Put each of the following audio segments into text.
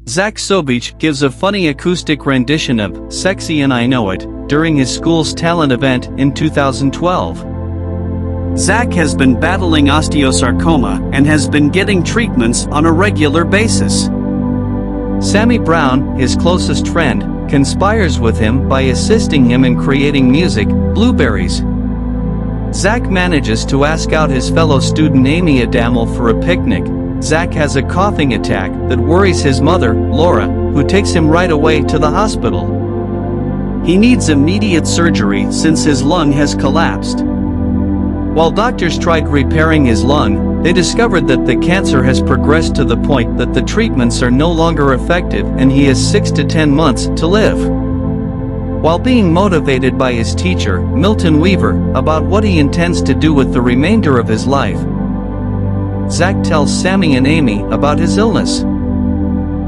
Zach Sobich gives a funny acoustic rendition of "Sexy and I Know It" during his school's talent event in 2012. Zach has been battling osteosarcoma and has been getting treatments on a regular basis. Sammy Brown, his closest friend, conspires with him by assisting him in creating music, Blueberries. Zach manages to ask out his fellow student Amy Adamel for a picnic. Zach has a coughing attack that worries his mother, Laura, who takes him right away to the hospital. He needs immediate surgery since his lung has collapsed. While doctors tried repairing his lung, they discovered that the cancer has progressed to the point that the treatments are no longer effective and he has 6 to 10 months to live. While being motivated by his teacher, Milton Weaver, about what he intends to do with the remainder of his life, Zach tells Sammy and Amy about his illness.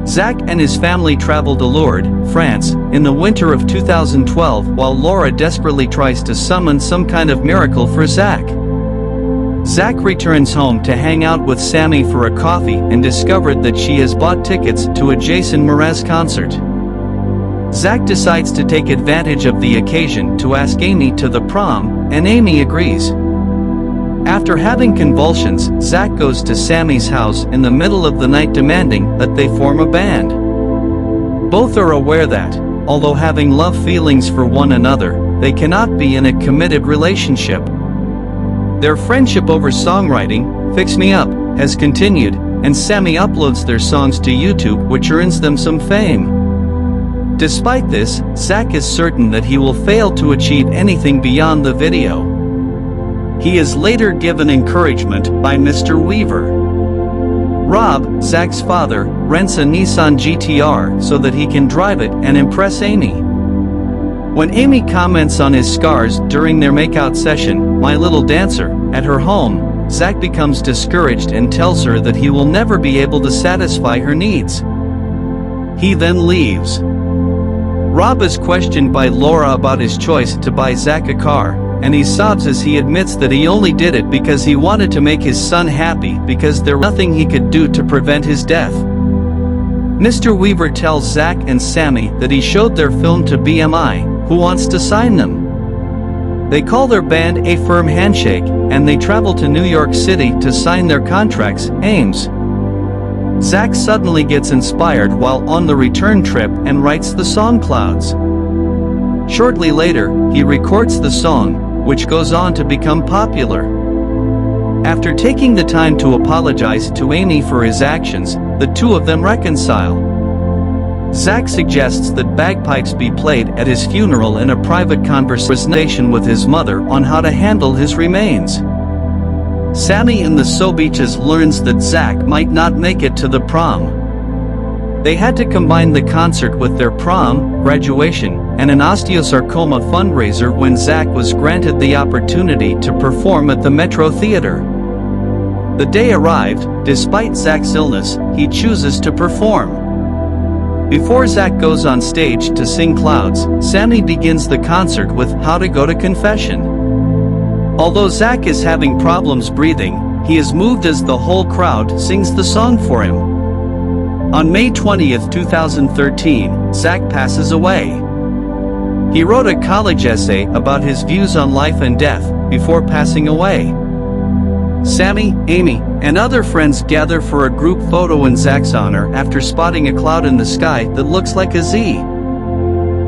Zach and his family travel to Lourdes, France, in the winter of 2012 while Laura desperately tries to summon some kind of miracle for Zach. Zach returns home to hang out with Sammy for a coffee and discovered that she has bought tickets to a Jason Mraz concert. Zach decides to take advantage of the occasion to ask Amy to the prom, and Amy agrees. After having convulsions, Zach goes to Sammy's house in the middle of the night demanding that they form a band. Both are aware that, although having love feelings for one another, they cannot be in a committed relationship. Their friendship over songwriting, Fix Me Up, has continued, and Sammy uploads their songs to YouTube, which earns them some fame. Despite this, Zach is certain that he will fail to achieve anything beyond the video. He is later given encouragement by Mr. Weaver. Rob, Zach's father, rents a Nissan GTR so that he can drive it and impress Amy. When Amy comments on his scars during their makeout session, "My little dancer," at her home, Zach becomes discouraged and tells her that he will never be able to satisfy her needs. He then leaves. Rob is questioned by Laura about his choice to buy Zach a car, and he sobs as he admits that he only did it because he wanted to make his son happy because there was nothing he could do to prevent his death. Mr. Weaver tells Zach and Sammy that he showed their film to BMI, who wants to sign them. They call their band A Firm Handshake, and they travel to New York City to sign their contracts, Ames. Zach suddenly gets inspired while on the return trip and writes the song Clouds. Shortly later, he records the song, which goes on to become popular. After taking the time to apologize to Amy for his actions, the two of them reconcile. Zach suggests that bagpipes be played at his funeral in a private conversation with his mother on how to handle his remains. Sammy and the Sobiches learns that Zach might not make it to the prom. They had to combine the concert with their prom, graduation, and an osteosarcoma fundraiser when Zach was granted the opportunity to perform at the Metro Theater. The day arrived. Despite Zach's illness, he chooses to perform. Before Zach goes on stage to sing Clouds, Sammy begins the concert with How to Go to Confession. Although Zach is having problems breathing, he is moved as the whole crowd sings the song for him. On May 20, 2013, Zach passes away. He wrote a college essay about his views on life and death before passing away. Sammy, Amy, and other friends gather for a group photo in Zach's honor after spotting a cloud in the sky that looks like a Z.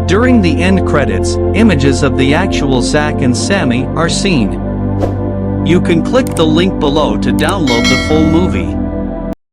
During the end credits, images of the actual Zach and Sammy are seen. You can click the link below to download the full movie.